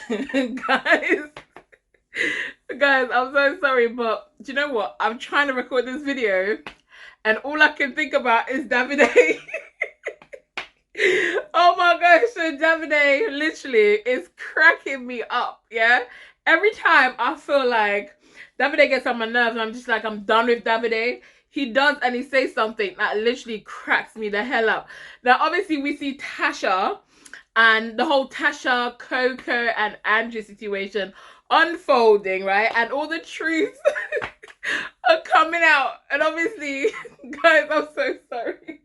guys, guys, I'm so sorry, but do you know what? I'm trying to record this video, and all I can think about is Davide. Oh my gosh, so Davide literally is cracking me up, yeah? Every time I feel like Davide gets on my nerves, and I'm just like, I'm done with Davide. He does, and he says something that literally cracks me the hell up. Now, obviously, we see Tasha and the whole Tasha, Coco, and Andrew situation unfolding, right? And all the truths are coming out. And obviously, guys, I'm so sorry.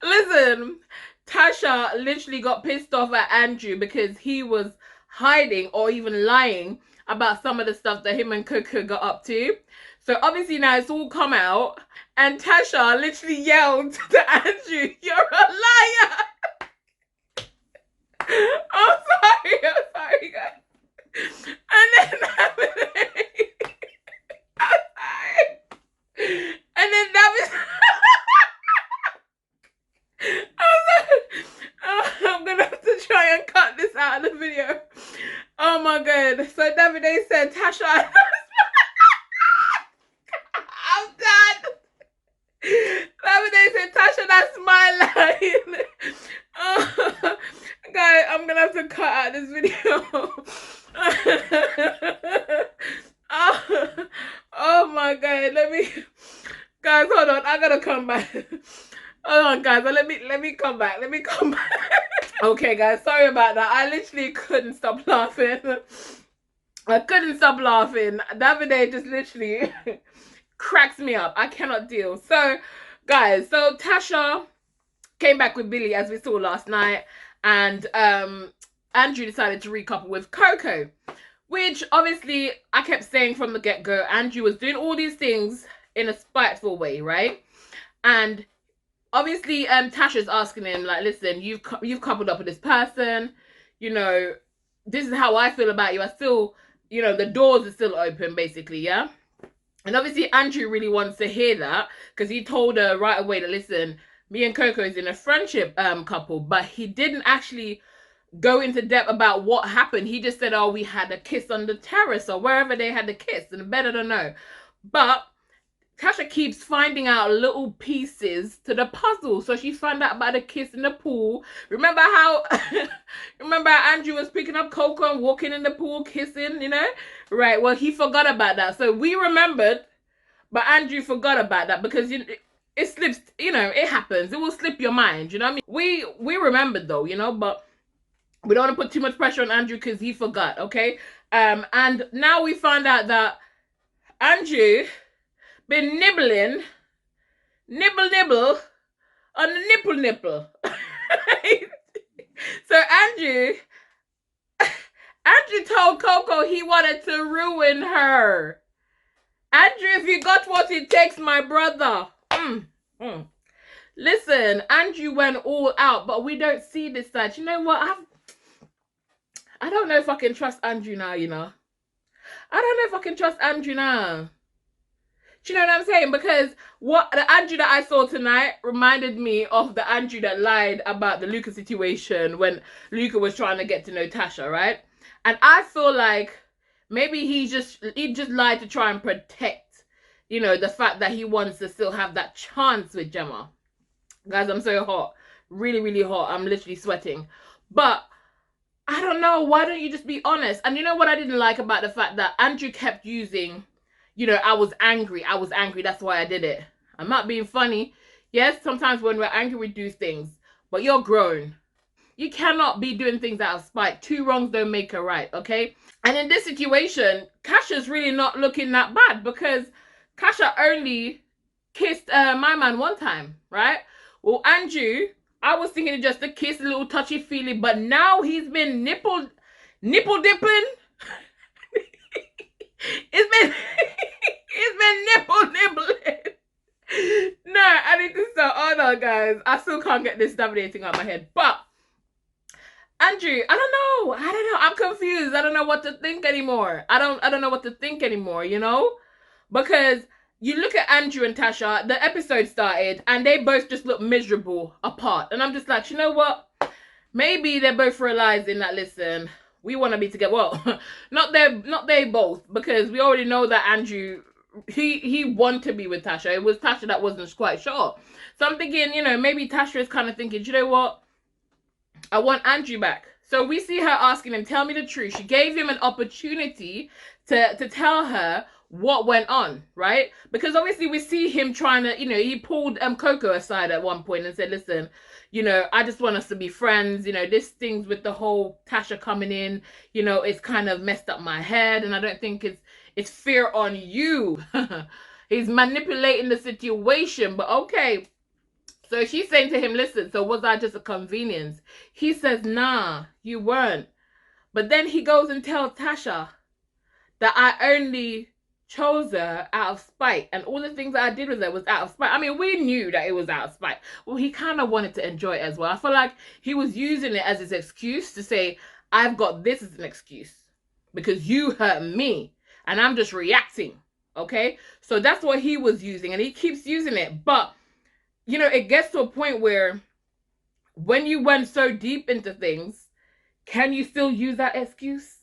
Listen, Tasha literally got pissed off at Andrew because he was hiding or even lying about some of the stuff that him and Coco got up to. So obviously now it's all come out, and Tasha literally yelled to Andrew, "You're a liar!" I'm sorry, guys. And then I'm sorry. And then I'm gonna have to try and cut this out of the video. Oh my god. So Davide said, Tasha, I'm done. Davide said, Tasha, that's my line. Oh, guys, I'm gonna have to cut out this video. Oh my god, guys, hold on, I gotta come back. Hold on, guys, let me come back. Okay, guys, sorry about that. I literally couldn't stop laughing. Davide just literally cracks me up. I cannot deal. So, guys, so Tasha came back with Billy, as we saw last night, and Andrew decided to recouple with Coco, which obviously I kept saying from the get-go, Andrew was doing all these things in a spiteful way, right? And obviously Tasha's asking him, like, listen, you've coupled up with this person, you know, this is how I feel about you. I still, you know, the doors are still open, basically, yeah? And obviously Andrew really wants to hear that, because he told her right away that, listen, me and Coco is in a friendship couple, but he didn't actually go into depth about what happened. He just said, oh, we had a kiss on the terrace or wherever they had the kiss, and better to know. But Tasha keeps finding out little pieces to the puzzle. So she found out about a kiss in the pool. Remember how Andrew was picking up Coco and walking in the pool, kissing, you know? Right, well, he forgot about that. So we remembered, but Andrew forgot about that because it slips, you know, it happens. It will slip your mind, you know what I mean? We remembered though, you know, but we don't want to put too much pressure on Andrew because he forgot, okay? And now we found out that Andrew been nibble on the nipple. So Andrew told Coco he wanted to ruin her. Andrew, if you got what it takes, my brother. Listen, Andrew went all out, but we don't see this side. You know what? I don't know if I can trust Andrew now, you know. I don't know if I can trust Andrew now. Do you know what I'm saying? Because what the Andrew that I saw tonight reminded me of the Andrew that lied about the Luca situation when Luca was trying to get to know Tasha, right? And I feel like maybe he just lied to try and protect, you know, the fact that he wants to still have that chance with Gemma. Guys, I'm so hot. Really, really hot. I'm literally sweating. But I don't know. Why don't you just be honest? And you know what I didn't like about the fact that Andrew kept using, you know, I was angry, that's why I did it. I'm not being funny. Yes, sometimes when we're angry, we do things. But you're grown. You cannot be doing things out of spite. Two wrongs don't make a right, okay? And in this situation, Kasha's really not looking that bad because Kasha only kissed my man one time, right? Well, Andrew, I was thinking just a kiss, a little touchy-feely, but now he's been nipple dipping. It's been nibbling. No, I need to start. Oh no, guys, I still can't get this Davide thing out of my head. But Andrew, I don't know. I'm confused. I don't know what to think anymore. I don't know what to think anymore, you know? Because you look at Andrew and Tasha, the episode started, and they both just look miserable apart. And I'm just like, you know what? Maybe they're both realizing that, listen, We want to be together. Well, not they both, because we already know that Andrew, he wanted to be with Tasha. It was Tasha that wasn't quite sure. So I'm thinking, you know, maybe Tasha is kind of thinking, you know what? I want Andrew back. So we see her asking him, tell me the truth. She gave him an opportunity to tell her what went on, right? Because obviously we see him trying to, you know, he pulled Coco aside at one point and said, listen, you know, I just want us to be friends. You know, this things with the whole Tasha coming in, you know, it's kind of messed up my head, and I don't think it's fair on you. He's manipulating the situation, but okay. So she's saying to him, listen, so was I just a convenience? He says, nah, you weren't. But then he goes and tells Tasha that I only chose her out of spite, and all the things that I did with her was out of spite. I mean, we knew that it was out of spite. Well, he kind of wanted to enjoy it as well. I feel like he was using it as his excuse to say, I've got this as an excuse because you hurt me and I'm just reacting. Okay, so that's what he was using, and he keeps using it. But you know, it gets to a point where when you went so deep into things, can you still use that excuse?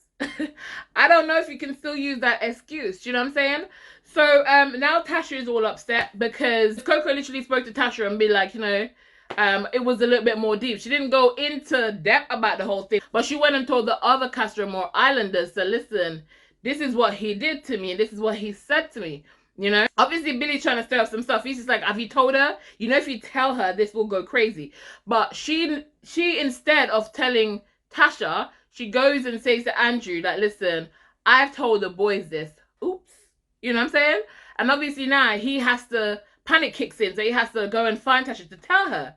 I don't know if you can still use that excuse. You know what I'm saying? So now Tasha is all upset because Coco literally spoke to Tasha and be like, you know, it was a little bit more deep. She didn't go into depth about the whole thing, but she went and told the other Casa Amor Islanders, so listen, this is what he did to me and this is what he said to me. You know, obviously Billy's trying to stir up some stuff. He's just like, have you told her? You know, if you tell her, this will go crazy. But she instead of telling Tasha, she goes and says to Andrew, like, listen, I've told the boys this. Oops. You know what I'm saying? And obviously now he has to, panic kicks in, so he has to go and find Tasha to tell her.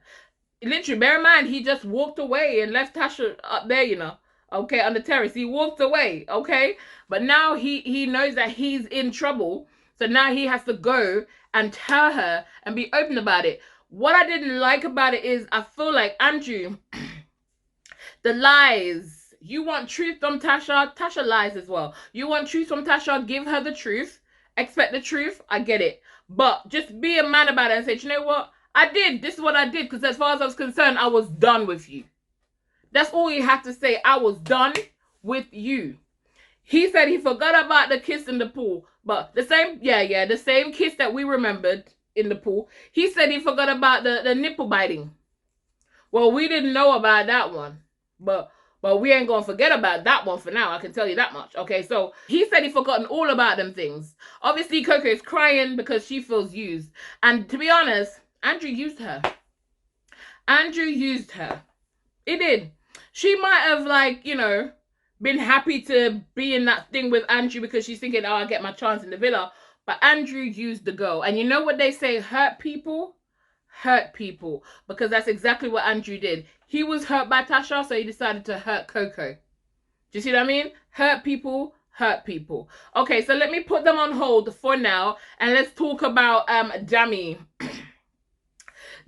Literally, bear in mind, he just walked away and left Tasha up there, you know. Okay, on the terrace. He walked away, okay? But now he knows that he's in trouble. So now he has to go and tell her and be open about it. What I didn't like about it is I feel like, Andrew, the lies. You want truth from Tasha? Tasha lies as well. You want truth from Tasha? Give her the truth. Expect the truth. I get it. But just be a man about it and say, you know what? I did. This is what I did. Because as far as I was concerned, I was done with you. That's all you have to say. I was done with you. He said he forgot about the kiss in the pool. But the same, the same kiss that we remembered in the pool. He said he forgot about the nipple biting. Well, we didn't know about that one. But we ain't going to forget about that one for now. I can tell you that much. Okay, so he said he forgotten all about them things. Obviously, Coco is crying because she feels used. And to be honest, Andrew used her. Andrew used her. He did. She might have, like, you know, been happy to be in that thing with Andrew because she's thinking, oh, I'll get my chance in the villa. But Andrew used the girl. And you know what they say, hurt people? Hurt people. Because that's exactly what Andrew did. He was hurt by Tasha, so he decided to hurt Coco. Do you see what I mean? Hurt people, hurt people. Okay, so let me put them on hold for now. And let's talk about Dami.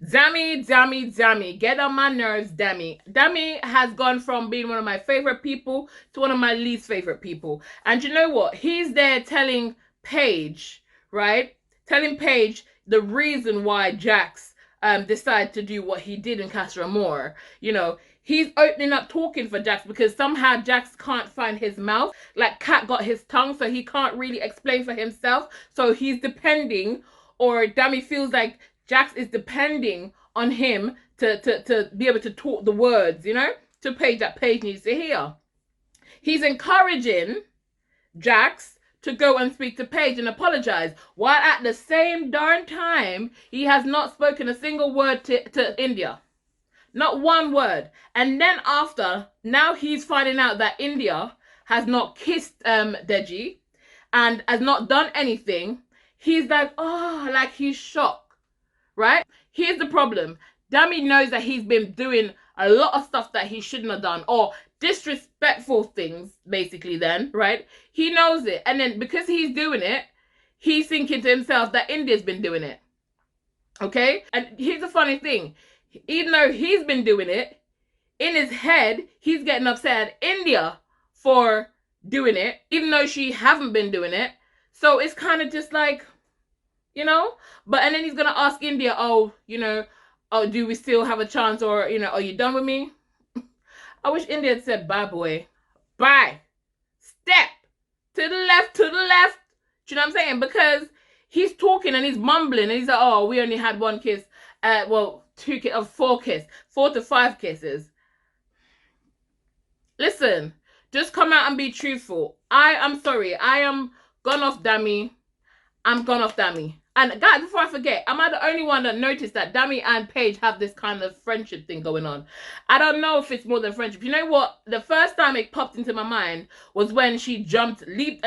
Dami. Get on my nerves, Dami. Dami has gone from being one of my favorite people to one of my least favorite people. And you know what? He's there telling Paige, right? Telling Paige the reason why Jacques decided to do what he did in Casa Amor. You know, he's opening up talking for Jacques because somehow Jacques can't find his mouth. Like Cat got his tongue, so he can't really explain for himself. So he's depending, or Dami feels like Jacques is depending on him to be able to talk the words, you know, to Paige that Paige needs to hear. He's encouraging Jacques to go and speak to Paige and apologize, while at the same darn time, he has not spoken a single word to Indiyah. Not one word. And then after, now he's finding out that Indiyah has not kissed Deji and has not done anything. He's like, oh, like he's shocked. Right? Here's the problem. Dami knows that he's been doing a lot of stuff that he shouldn't have done, or disrespectful things, basically, then, right? He knows it. And then because he's doing it, he's thinking to himself that Indiyah's been doing it. Okay? And here's the funny thing. Even though he's been doing it, in his head, he's getting upset at Indiyah for doing it, even though she haven't been doing it. So it's kind of just like, you know, but and then he's gonna ask Indiyah, oh, you know, oh, do we still have a chance, or, you know, are you done with me? I wish Indiyah had said bye, boy. bye. Step to the left, to the left. Do you know what I'm saying? Because he's talking and he's mumbling and he's like, oh, we only had one kiss. Well, 4 kisses. 4 to 5 kisses. Listen, just come out and be truthful. I'm sorry. I am gone off Dami. I'm gone off Dami. And guys, before I forget, am I the only one that noticed that Dami and Paige have this kind of friendship thing going on? I don't know if it's more than friendship. You know what? The first time it popped into my mind was when she leaped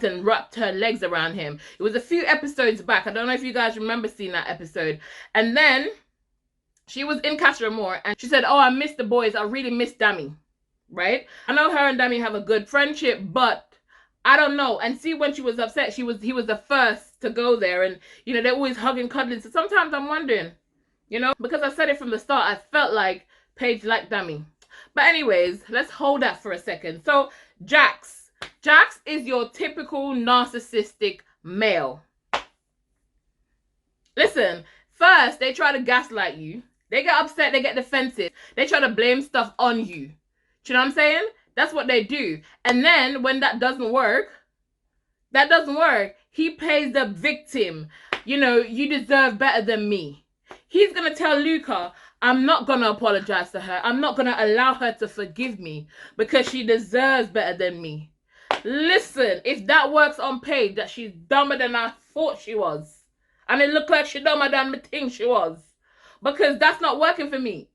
and wrapped her legs around him. It was a few episodes back. I don't know if you guys remember seeing that episode. And then she was in Casa Amor and she said, oh, I miss the boys. I really miss Dami. Right? I know her and Dami have a good friendship, but I don't know. And see, when she was upset, he was the first to go there, and you know, they're always hugging, cuddling. So sometimes I'm wondering, you know, because I said it from the start, I felt like Paige liked Dami. But anyways, let's hold that for a second. So Jacques is your typical narcissistic male. Listen, first they try to gaslight you. They get upset, they get defensive. They try to blame stuff on you. Do you know what I'm saying? That's what they do. And then when that doesn't work, he plays the victim. You know, you deserve better than me. He's going to tell Luca, I'm not going to apologize to her. I'm not going to allow her to forgive me because she deserves better than me. Listen, if that works on Paige, that she's dumber than I thought she was, and it looked like she's dumber than I think she was, because that's not working for me.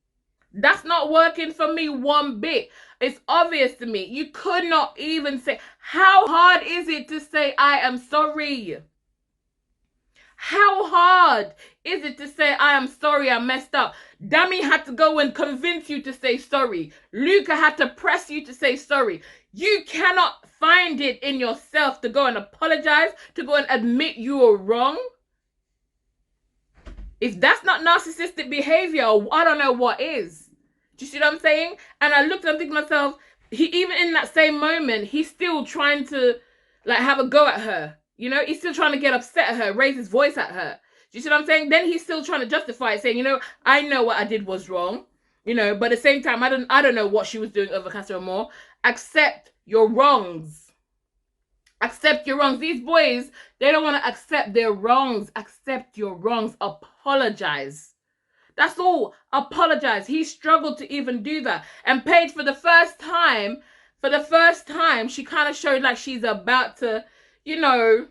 That's not working for me one bit. It's obvious to me. You could not even say, how hard is it to say, I am sorry? How hard is it to say, I am sorry, I messed up? Dami had to go and convince you to say sorry. Luca had to press you to say sorry. You cannot find it in yourself to go and apologize, to go and admit you were wrong. If that's not narcissistic behavior, I don't know what is. Do you see what I'm saying? And I looked and I'm thinking to myself, even in that same moment, he's still trying to like have a go at her. You know, he's still trying to get upset at her, raise his voice at her. Do you see what I'm saying? Then he's still trying to justify it, saying, you know, I know what I did was wrong. You know, but at the same time, I don't know what she was doing over Casa Amor. Accept your wrongs. Accept your wrongs. These boys, they don't want to accept their wrongs. Accept your wrongs. Apologize. That's all. Apologize. He struggled to even do that. And Paige, for the first time, she kind of showed like she's about to, you know,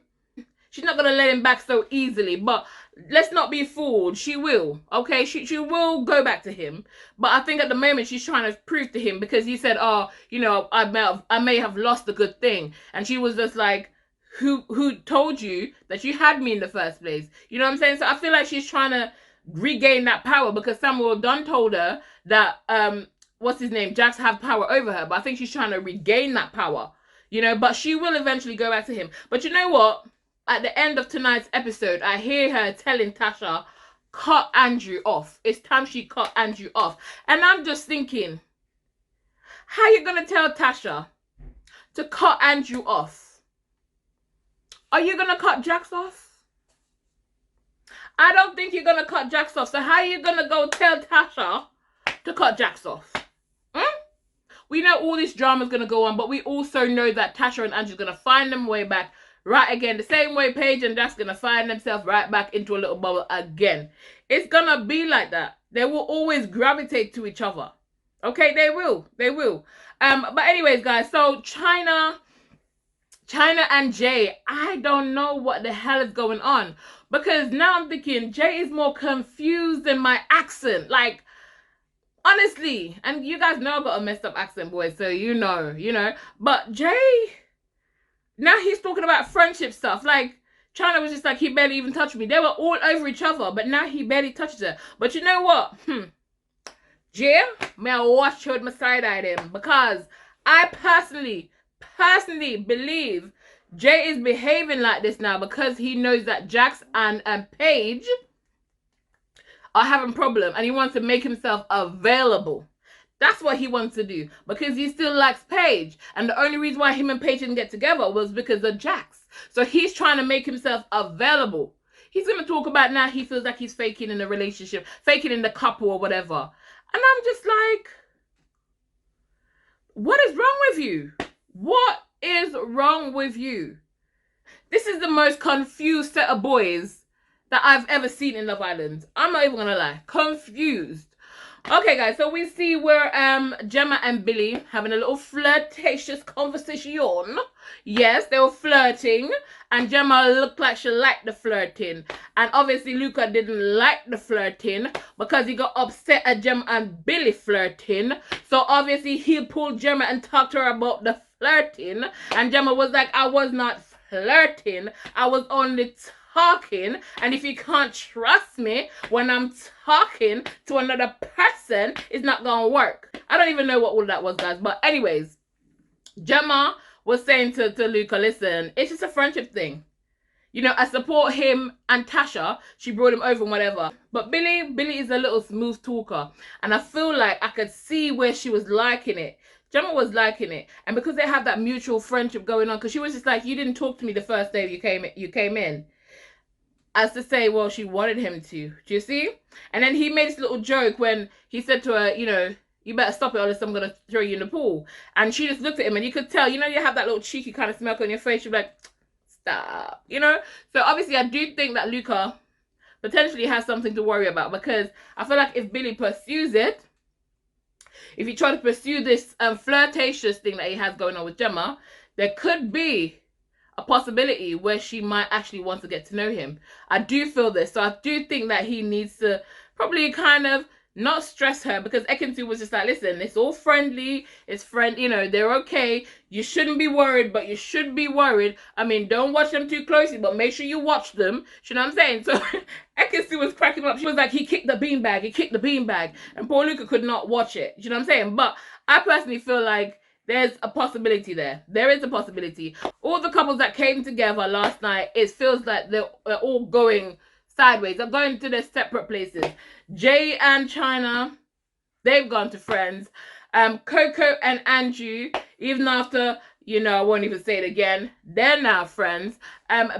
she's not going to let him back so easily. But let's not be fooled. She will. Okay? She will go back to him. But I think at the moment she's trying to prove to him, because he said, oh, you know, I may have lost a good thing. And she was just like, who told you that you had me in the first place? You know what I'm saying? So I feel like she's trying to regain that power, because Samuel Dunn told her that what's his name, Jacques have power over her, but I think she's trying to regain that power, you know. But she will eventually go back to him. But you know what, at the end of tonight's episode, I hear her telling Tasha, cut Andrew off. It's time she cut Andrew off. And I'm just thinking, how you gonna tell Tasha to cut Andrew off? Are you gonna cut Jacques off? I don't think you're going to cut Jacques off. So how are you going to go tell Tasha to cut Jacques off? We know all this drama is going to go on, but we also know that Tasha and Andrew's going to find them way back right again. The same way Paige and Jacques going to find themselves right back into a little bubble again. It's going to be like that. They will always gravitate to each other. Okay, they will. They will. But anyways, guys, so China and Jay, I don't know what the hell is going on. Because now I'm thinking Jay is more confused than my accent. Like, honestly. And you guys know I've got a messed up accent, boys. So you know. But Jay, now he's talking about friendship stuff. Like, China was just like, he barely even touched me. They were all over each other. But now he barely touches her. But you know what? Jay, may I watch out my side-eye them. Because I personally believe Jay is behaving like this now because he knows that Jacques and Paige are having a problem, and he wants to make himself available. That's what he wants to do, because he still likes Paige, and the only reason why him and Paige didn't get together was because of Jacques. So he's trying to make himself available. He's going to talk about now he feels like he's faking in a relationship, faking in the couple or whatever. And I'm just like, what is wrong with you? What is wrong with you? This is the most confused set of boys that I've ever seen in Love Island. I'm not even gonna lie. Confused. Okay, guys, so we see where Gemma and Billy having a little flirtatious conversation. Yes, they were flirting, and Gemma looked like she liked the flirting. And obviously Luca didn't like the flirting because he got upset at Gemma and Billy flirting. So obviously he pulled Gemma and talked to her about the flirting. And Gemma was like, I was not flirting. I was only talking, and if you can't trust me when I'm talking to another person, it's not gonna work. I don't even know what all that was, guys, but anyways, Gemma was saying to Luca, listen, it's just a friendship thing. You know, I support him and Tasha. She brought him over and whatever. But Billy is a little smooth talker, and I feel like I could see where she was liking it. Gemma was liking it, and because they have that mutual friendship going on, because she was just like, you didn't talk to me the first day you came in. As to say, well, she wanted him to. Do you see? And then he made this little joke when he said to her, you know, you better stop it or else I'm going to throw you in the pool. And she just looked at him, and you could tell, you know, you have that little cheeky kind of smirk on your face. You're like, stop, you know? So obviously I do think that Luca potentially has something to worry about, because I feel like if Billy pursues it, if he tries to pursue this flirtatious thing that he has going on with Gemma, there could be a possibility where she might actually want to get to know him. I do feel this. So I do think that he needs to probably kind of not stress her, because Ekin-Su was just like, listen, it's all friendly. It's you know, they're okay. You shouldn't be worried, but you should be worried. I mean, don't watch them too closely, but make sure you watch them. You know what I'm saying? So Ekin-Su was cracking up. She was like, he kicked the beanbag. He kicked the beanbag. And poor Luca could not watch it. You know what I'm saying? But I personally feel like there's a possibility there. There is a possibility. All the couples that came together last night, it feels like they're all going sideways. They're going to their separate places. Jay and China, they've gone to friends. Coco and Andrew, even after, you know, I won't even say it again, they're now friends.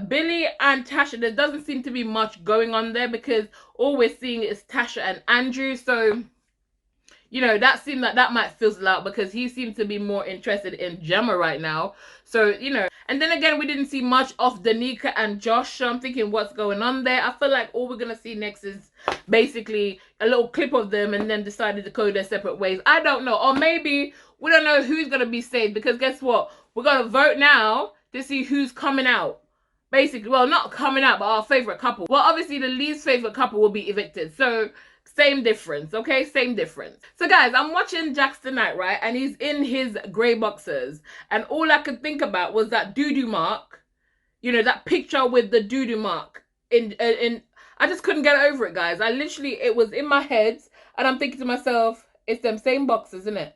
Billy and Tasha, there doesn't seem to be much going on there, because all we're seeing is Tasha and Andrew. So, you know, that seemed like that might fizzle out, because he seems to be more interested in Gemma right now. So, you know, and then again, we didn't see much of Danica and Josh. So I'm thinking, what's going on there? I feel like all we're going to see next is basically a little clip of them, and then decided to go their separate ways. I don't know. Or maybe we don't know who's going to be saved, because guess what? We're going to vote now to see who's coming out. Basically, well, not coming out, but our favorite couple. Well, obviously the least favorite couple will be evicted. So same difference, okay? Same difference. So guys, I'm watching Jacques tonight, right? And he's in his grey boxers. And all I could think about was that doo-doo mark. You know, that picture with the doo-doo mark. I just couldn't get over it, guys. I literally, it was in my head. And I'm thinking to myself, it's them same boxers, isn't it?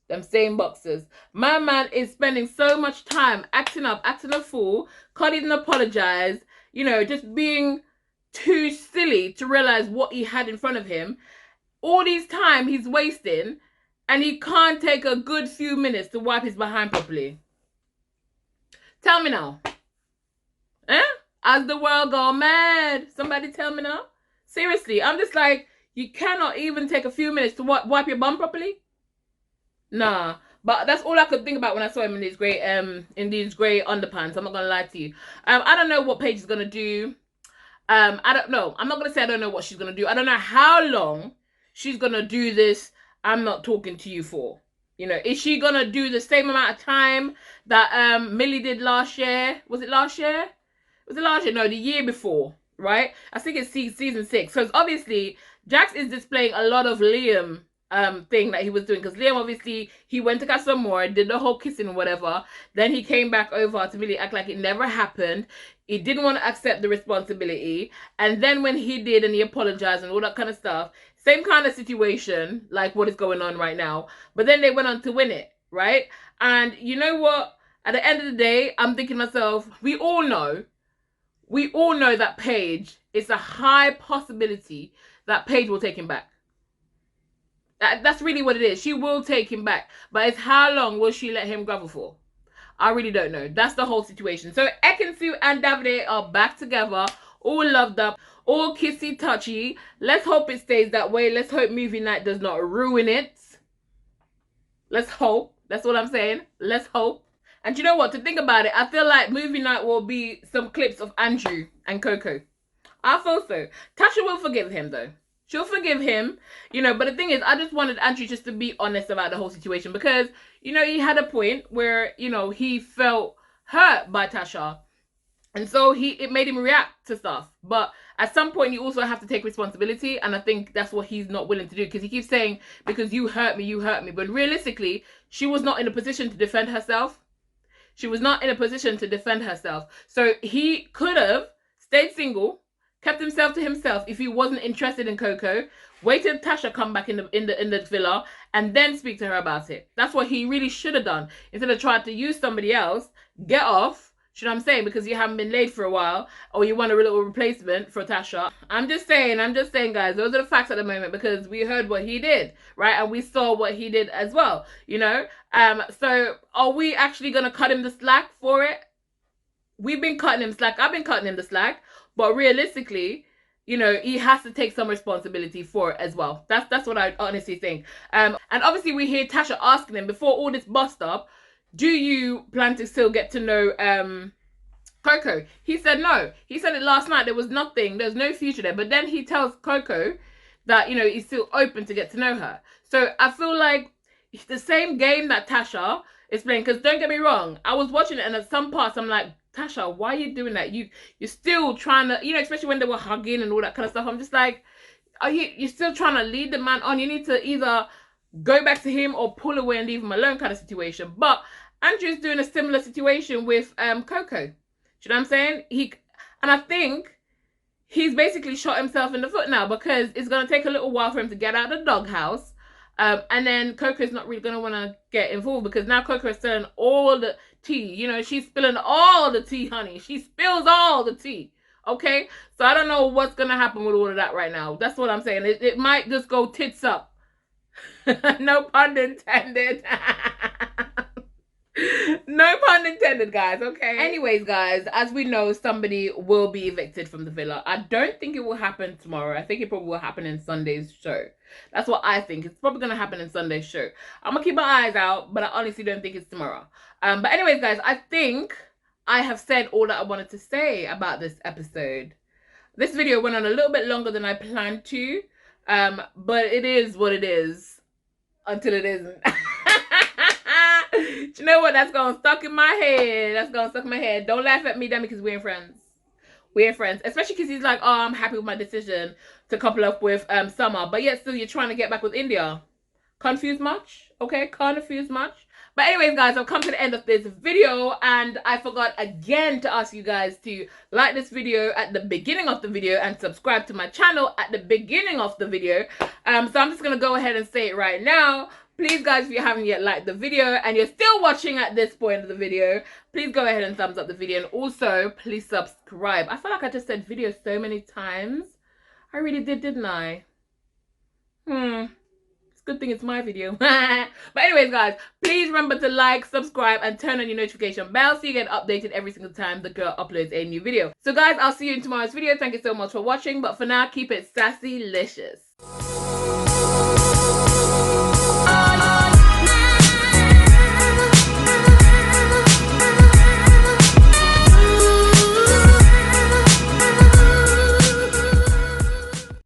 Them same boxers. My man is spending so much time acting up, acting a fool. Can't even apologize. You know, just being too silly to realize what he had in front of him. All this time he's wasting, and he can't take a good few minutes to wipe his behind properly. Tell me now. Eh? Has the world gone mad? Somebody tell me now. Seriously, I'm just like, you cannot even take a few minutes to wipe your bum properly? Nah. But that's all I could think about when I saw him in these grey underpants. I'm not gonna lie to you. I don't know what Paige is gonna do. I don't know. I'm not going to say I don't know what she's going to do. I don't know how long she's going to do this I'm not talking to you for. You know, is she going to do the same amount of time that Millie did last year? Was it last year? Was it last year? No, the year before, right? I think it's season 6. So obviously, Jacques is displaying a lot of Liam thing that he was doing, because Liam, obviously, he went to Casa Amor, did the whole kissing or whatever. Then he came back over to really act like it never happened. He didn't want to accept the responsibility. And then when he did, and he apologized and all that kind of stuff, same kind of situation like what is going on right now. But then they went on to win it, right? And you know what? At the end of the day, I'm thinking to myself, we all know that Paige, it's a high possibility that Paige will take him back. That's really what it is. She will take him back. But it's how long will she let him grovel for? I really don't know. That's the whole situation. So Ekin-Su and Davide are back together, all loved up, all kissy touchy. Let's hope it stays that way. Let's hope movie night does not ruin it. Let's hope. That's all I'm saying. Let's hope. And you know what? To think about it, I feel like movie night will be some clips of Andrew and Coco. I feel so. Tasha will forgive him though. She'll forgive him, you know, but the thing is, I just wanted Andrew just to be honest about the whole situation because, you know, he had a point where, you know, he felt hurt by Tasha. And so it made him react to stuff. But at some point, you also have to take responsibility. And I think that's what he's not willing to do. Because he keeps saying, because you hurt me, you hurt me. But realistically, she was not in a position to defend herself. She was not in a position to defend herself. So he could have stayed single, kept himself to himself if he wasn't interested in Coco, waited Tasha come back in the villa, and then speak to her about it. That's what he really should have done. Instead of trying to use somebody else, get off. You know what I'm saying? Because you haven't been laid for a while, or you want a little replacement for Tasha. I'm just saying, guys, those are the facts at the moment because we heard what he did, right? And we saw what he did as well, you know? So are we actually going to cut him the slack for it? We've been cutting him slack. I've been cutting him the slack. But realistically, you know, he has to take some responsibility for it as well. That's what I honestly think. And obviously we hear Tasha asking him, before all this bust up, do you plan to still get to know Coco? He said no. He said it last night. There was nothing. There's no future there. But then he tells Coco that, you know, he's still open to get to know her. So I feel like it's the same game that Tasha is playing. Because don't get me wrong. I was watching it and at some parts I'm like, Tasha, why are you doing that? You're still trying to, you know, especially when they were hugging and all that kind of stuff. I'm just like, you're still trying to lead the man on. You need to either go back to him or pull away and leave him alone kind of situation. But Andrew's doing a similar situation with Coco. Do you know what I'm saying? And I think he's basically shot himself in the foot now because it's going to take a little while for him to get out of the doghouse. And then Coco's not really going to want to get involved because now Coco is selling all the tea. You know, she's spilling all the tea, honey. She spills all the tea. Okay? So I don't know what's going to happen with all of that right now. That's what I'm saying. It might just go tits up. No pun intended. No pun intended, guys. Okay. Anyways, guys, as we know, somebody will be evicted from the villa. I don't think it will happen tomorrow. I think it probably will happen in Sunday's show. That's what I think. It's probably going to happen in Sunday's show. I'm going to keep my eyes out, but I honestly don't think it's tomorrow. But anyways, guys, I think I have said all that I wanted to say about this episode. This video went on a little bit longer than I planned to. But it is what it is. Until it isn't. You know what? That's going stuck in my head. That's going stuck in my head. Don't laugh at me, Dami, because we're friends. We're friends. Especially because he's like, oh, I'm happy with my decision to couple up with Summer. But yet still you're trying to get back with Indiyah. Confused much? Okay, confused much? But anyways, guys, I've come to the end of this video. And I forgot again to ask you guys to like this video at the beginning of the video and subscribe to my channel at the beginning of the video. So I'm just going to go ahead and say it right now. Please, guys, if you haven't yet liked the video and you're still watching at this point of the video, please go ahead and thumbs up the video. And also, please subscribe. I feel like I just said video so many times. I really did, didn't I? It's a good thing it's my video. But anyways, guys, please remember to like, subscribe, and turn on your notification bell so you get updated every single time the girl uploads a new video. So, guys, I'll see you in tomorrow's video. Thank you so much for watching. But for now, keep it sassy-licious.